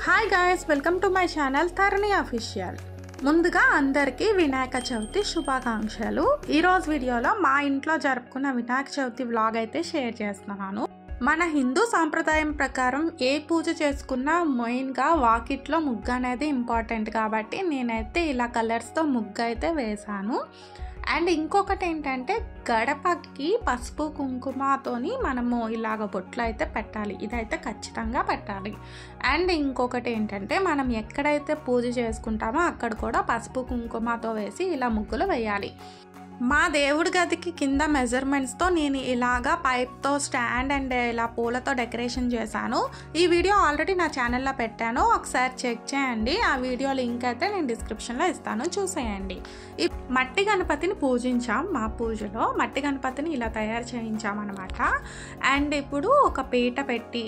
Hi guys, welcome to my channel Tharani official. ముందుగా అందరికీ వినాయక చవితి శుభాకాంక్షలు. ఈరోజు వీడియోలో మా ఇంట్లో జరుపుకున్న వినాయక చవితి వ్లాగ్ అయితే షేర్ చేస్తున్నాను. మన హిందూ సాంప్రదాయం ప్రకారం ఏ పూజ చేసుకున్నా మెయిన్గా వాకిట్లో ముగ్గు అనేది ఇంపార్టెంట్ కాబట్టి నేనైతే ఇలా కలర్స్తో ముగ్గు అయితే వేశాను. అండ్ ఇంకొకటి ఏంటంటే గడపకి పసుపు కుంకుమతోని మనము ఇలాగ బొట్లు అయితే పెట్టాలి. ఇదైతే ఖచ్చితంగా పెట్టాలి. అండ్ ఇంకొకటి ఏంటంటే మనం ఎక్కడైతే పూజ చేసుకుంటామో అక్కడ కూడా పసుపు కుంకుమతో వేసి ఇలా ముగ్గులు వేయాలి. మా దేవుడి గదికి కింద మెజర్మెంట్స్తో నేను ఇలాగా పైప్తో స్టాండ్ అండ్ ఇలా పూలతో డెకరేషన్ చేశాను. ఈ వీడియో ఆల్రెడీ నా ఛానల్లో పెట్టాను, ఒకసారి చెక్ చేయండి. ఆ వీడియో లింక్ అయితే నేను డిస్క్రిప్షన్లో ఇస్తాను, చూసేయండి. ఈ మట్టి గణపతిని పూజించాం. మా పూజలో మట్టి గణపతిని ఇలా తయారు చేయించామన్నమాట. అండ్ ఇప్పుడు ఒక పీట పెట్టి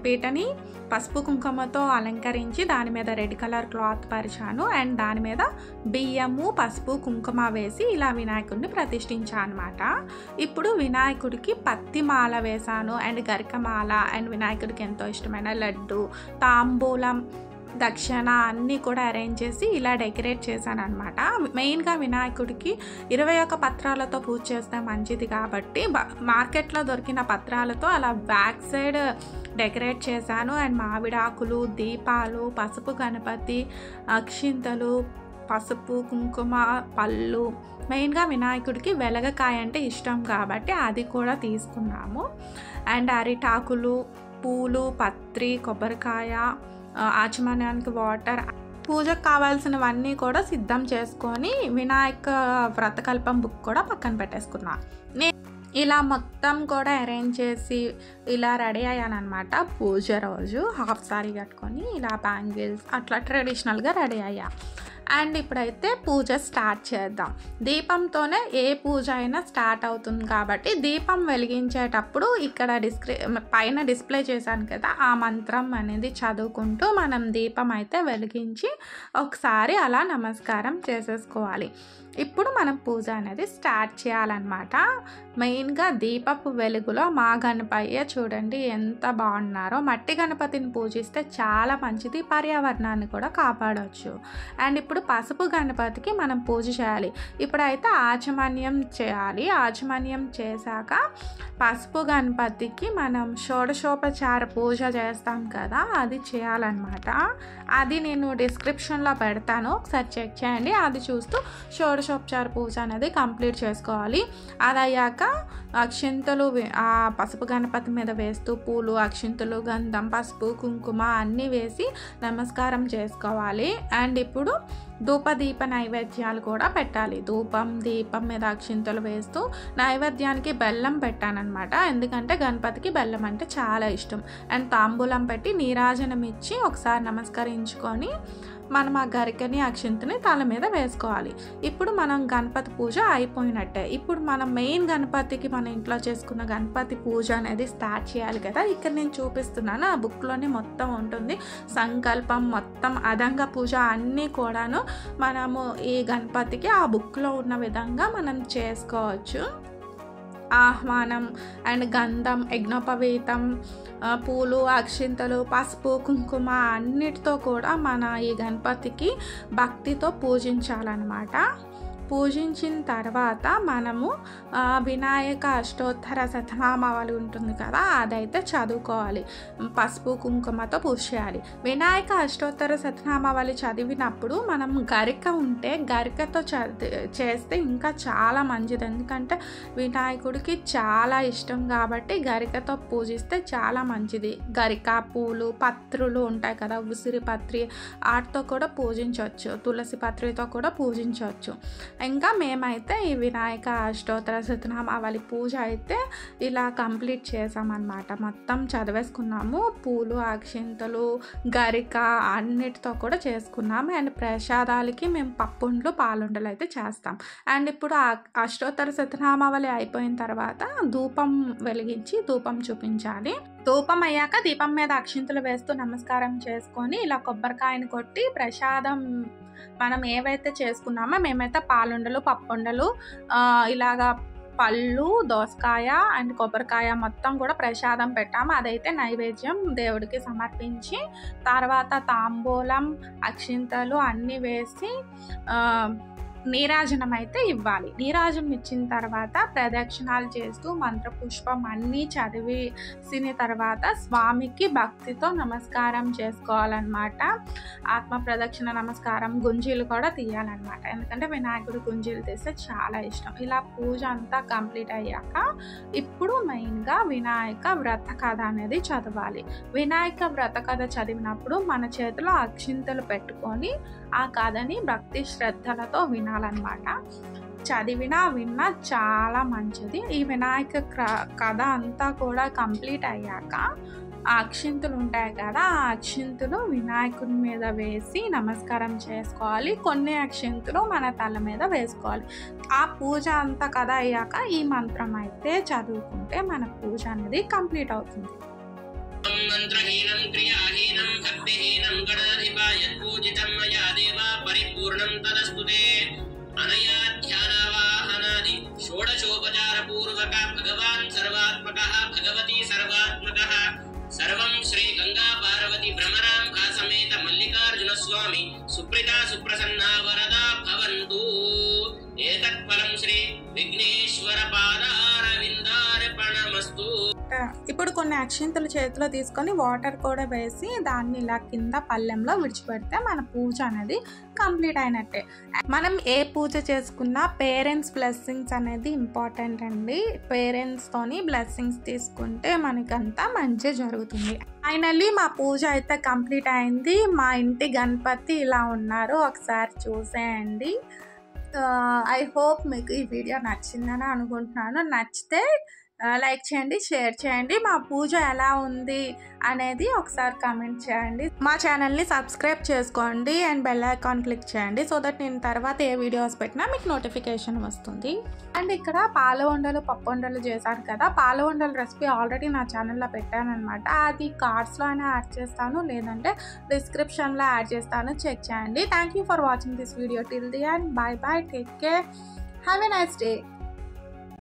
పీటని పసుపు కుంకుమతో అలంకరించి దాని మీద రెడ్ కలర్ క్లాత్ పరిచాను. అండ్ దాని మీద బియ్యము పసుపు కుంకుమ వేసి ఇలా వినాయకుడిని ప్రతిష్ఠించాను అనమాట. ఇప్పుడు వినాయకుడికి పత్తి మాల వేశాను అండ్ గరికమాల అండ్ వినాయకుడికి ఎంతో ఇష్టమైన లడ్డు, తాంబూలం, దక్షిణ అన్నీ కూడా అరేంజ్ చేసి ఇలా డెకరేట్ చేశాను అనమాట. మెయిన్గా వినాయకుడికి 21 పత్రాలతో పూజ చేస్తే మంచిది కాబట్టి మార్కెట్లో దొరికిన పత్రాలతో అలా బ్యాక్ సైడ్ డెకరేట్ చేశాను. అండ్ మామిడాకులు, దీపాలు, పసుపు గణపతి, అక్షింతలు, పసుపు కుంకుమ, పళ్ళు, మెయిన్గా వినాయకుడికి వెలగకాయ అంటే ఇష్టం కాబట్టి అది కూడా తీసుకున్నాము. అండ్ అరిటాకులు, పూలు, పత్రి, కొబ్బరికాయ, ఆచమనానికి వాటర్, పూజకు కావాల్సినవన్నీ కూడా సిద్ధం చేసుకొని వినాయక వ్రతకల్పం బుక్ కూడా పక్కన పెట్టేసుకున్నాను. ఇలా మొత్తం కూడా అరేంజ్ చేసి ఇలా రెడీ అయ్యాను అనమాట. పూజ రోజు హాఫ్ సారీ కట్టుకొని ఇలా బ్యాంగిల్స్ అట్లా ట్రెడిషనల్గా రెడీ అయ్యా. అండ్ ఇప్పుడైతే పూజ స్టార్ట్ చేద్దాం. దీపంతోనే ఏ పూజ అయినా స్టార్ట్ అవుతుంది కాబట్టి దీపం వెలిగించేటప్పుడు ఇక్కడ పైన డిస్ప్లే చేశాను కదా, ఆ మంత్రం అనేది చదువుకుంటూ మనం దీపం అయితే వెలిగించి ఒకసారి అలా నమస్కారం చేసేసుకోవాలి. ఇప్పుడు మనం పూజ అనేది స్టార్ట్ చేయాలన్నమాట. మెయిన్గా దీపపు వెలుగులో మా గణపయ్య చూడండి ఎంత బాగున్నారో. మట్టి గణపతిని పూజిస్తే చాలా మంచిది, పర్యావరణాన్ని కూడా కాపాడవచ్చు. అండ్ ఇప్పుడు పసుపు గణపతికి మనం పూజ చేయాలి. ఇప్పుడైతే ఆచమన్యం చేయాలి. ఆచమన్యం చేశాక పసుపు గణపతికి మనం షోడశోపచార పూజ చేస్తాం కదా, అది చేయాలన్నమాట. అది నేను డిస్క్రిప్షన్లో పెడతాను, ఒకసారి చెక్ చేయండి. అది చూస్తూ షోడశోపచార పూజ అనేది కంప్లీట్ చేసుకోవాలి. అది అయ్యాక అక్షింతలు ఆ పసుపు గణపతి మీద వేస్తూ పూలు, అక్షింతలు, గంధం, పసుపు, కుంకుమ అన్నీ వేసి నమస్కారం చేసుకోవాలి. అండ్ ఇప్పుడు ధూపదీప నైవేద్యాలు కూడా పెట్టాలి. ధూపం, దీపం మీద అక్షింతలు వేస్తూ నైవేద్యానికి బెల్లం పెట్టానన్నమాట. ఎందుకంటే గణపతికి బెల్లం అంటే చాలా ఇష్టం. అండ్ తాంబూలం పెట్టి నీరాజనం ఇచ్చి ఒకసారి నమస్కరించుకొని మనం ఆ గరికని అక్షింతని తల మీద వేసుకోవాలి. ఇప్పుడు మనం గణపతి పూజ అయిపోయినట్టే. ఇప్పుడు మనం మెయిన్ గణపతికి మన ఇంట్లో చేసుకున్న గణపతి పూజ అనేది స్టార్ట్ చేయాలి కదా. ఇక్కడ నేను చూపిస్తున్నాను, ఆ బుక్లోనే మొత్తం ఉంటుంది. సంకల్పం మొత్తం అదంగ పూజ అన్నీ కూడాను మనము ఈ గణపతికి ఆ బుక్లో ఉన్న విధంగా మనం చేసుకోవచ్చు. ఆహ్వానం అండ్ గంధం, యజ్ఞోపవీతం, పూలు, అక్షింతలు, పసుపు, కుంకుమ అన్నిటితో కూడా మన ఈ గణపతికి భక్తితో పూజించాలన్నమాట. పూజించిన తర్వాత మనము వినాయక అష్టోత్తర శతనామావళి ఉంటుంది కదా, అదైతే చదువుకోవాలి. పసుపు కుంకుమతో పూజ చేయాలి. వినాయక అష్టోత్తర శతనామావళి చదివినప్పుడు మనం గరిక ఉంటే గరికతో చేస్తే ఇంకా చాలా మంచిది. ఎందుకంటే వినాయకుడికి చాలా ఇష్టం కాబట్టి గరికతో పూజిస్తే చాలా మంచిది. గరిక, పూలు, పత్రులు ఉంటాయి కదా, ఉసిరి పత్రి, వాటితో కూడా పూజించవచ్చు. తులసి పత్రితో కూడా పూజించవచ్చు. ఇంకా మేమైతే ఈ వినాయక అష్టోత్తర శతనామావళి పూజ అయితే ఇలా కంప్లీట్ చేసామన్నమాట. మొత్తం చదివేసుకున్నాము. పూలు, అక్షింతలు, గరిక అన్నిటితో కూడా చేసుకున్నాము. అండ్ ప్రసాదాలకి మేము పప్పుండ్లు, పాలుండలు అయితే చేస్తాం. అండ్ ఇప్పుడు అష్టోత్తర శతనామావళి అయిపోయిన తర్వాత ధూపం వెలిగించి ధూపం చూపించాలి. ధూపం అయ్యాక దీపం మీద అక్షింతలు వేస్తూ నమస్కారం చేసుకొని ఇలా కొబ్బరికాయని కొట్టి ప్రసాదం మనం ఏవైతే చేసుకున్నామో, మేమైతే పాలుండలు, పప్పుండలు, ఇలాగా పళ్ళు, దోసకాయ అండ్ కొబ్బరికాయ మొత్తం కూడా ప్రసాదం పెట్టాము. అదైతే నైవేద్యం దేవుడికి సమర్పించి తర్వాత తాంబూలం, అక్షింతలు అన్నీ వేసి నీరాజనం అయితే ఇవ్వాలి. నీరాజనం ఇచ్చిన తర్వాత ప్రదక్షిణాలు చేస్తూ మంత్రపుష్పం అన్నీ చదివేసిన తర్వాత స్వామికి భక్తితో నమస్కారం చేసుకోవాలన్నమాట. ఆత్మ ప్రదక్షిణ నమస్కారం, గుంజీలు కూడా తీయాలన్నమాట. ఎందుకంటే వినాయకుడు గుంజీలు తీస్తే చాలా ఇష్టం. ఇలా పూజ అంతా కంప్లీట్ అయ్యాక ఇప్పుడు మెయిన్గా వినాయక వ్రత కథ అనేది చదవాలి. వినాయక వ్రత కథ చదివినప్పుడు మన చేతిలో అక్షింతలు పెట్టుకొని ఆ కథని భక్తి శ్రద్ధలతో వినాలన్నమాట. చదివినా విన్నా చాలా మంచిది. ఈ వినాయక కథ అంతా కూడా కంప్లీట్ అయ్యాక ఆ అక్షింతలు ఉంటాయి కదా, ఆ అక్షింతలు వినాయకుడి మీద వేసి నమస్కారం చేసుకోవాలి. కొన్ని అక్షింతలు మన తల మీద వేసుకోవాలి. ఆ పూజ అంతా కథ అయ్యాక ఈ మంత్రం అయితే చదువుకుంటే మన పూజ అనేది కంప్లీట్ అవుతుంది. మంత్రహీనం క్రియాహీనం భక్తిహీనం గణాధిపా యత్పూజితం మయా దేవా పరిపూర్ణం తదస్తుతే అనయా ధ్యానవాహనాది షోడశోపచార పూర్వక భగవాన్ సర్వాత్మకః భగవతి సర్వాత్మకః సర్వం శ్రీ గంగా పార్వతి భ్రమరాంబ సమేత మల్లికార్జున స్వామి సుప్రీతా సుప్రసన్నా వరదా భవంతు. ఏతత్ఫలం శ్రీ విఘ్నేశ్వర పాదారవిందార్పణమస్తు. ఇప్పుడు కొన్ని అక్షింతలు చేతిలో తీసుకొని వాటర్ కూడా వేసి దాన్ని ఇలా కింద పళ్ళెంలో విడిచిపెడితే మన పూజ అనేది కంప్లీట్ అయినట్టే. మనం ఏ పూజ చేసుకున్నా పేరెంట్స్ బ్లెస్సింగ్స్ అనేది ఇంపార్టెంట్ అండి. పేరెంట్స్తోని బ్లెస్సింగ్స్ తీసుకుంటే మనకంతా మంచి జరుగుతుంది. ఫైనల్లీ మా పూజ అయితే కంప్లీట్ అయింది. మా ఇంటి గణపతి ఇలా ఉన్నారు, ఒకసారి చూసేయండి. ఐ హోప్ మీకు ఈ వీడియో నచ్చిందని అనుకుంటున్నాను. నచ్చితే లైక్ చేయండి, షేర్ చేయండి. మా పూజ ఎలా ఉంది అనేది ఒకసారి కామెంట్ చేయండి. మా ఛానల్ని సబ్స్క్రైబ్ చేసుకోండి అండ్ బెల్ ఐకాన్ క్లిక్ చేయండి సో దట్ నేను తర్వాత ఏ వీడియోస్ పెట్టినా మీకు నోటిఫికేషన్ వస్తుంది. అండ్ ఇక్కడ పాల ఉండలు, పప్పు ఉండలు చేశాను కదా, పాల ఉండల రెసిపీ ఆల్రెడీ నా ఛానల్లో పెట్టానమాట. అది కార్డ్స్లో అయినా యాడ్ చేస్తాను, లేదంటే డిస్క్రిప్షన్లో యాడ్ చేస్తాను, చెక్ చేయండి. Thank you for watching this video till the end. Bye bye, take care, have a nice day.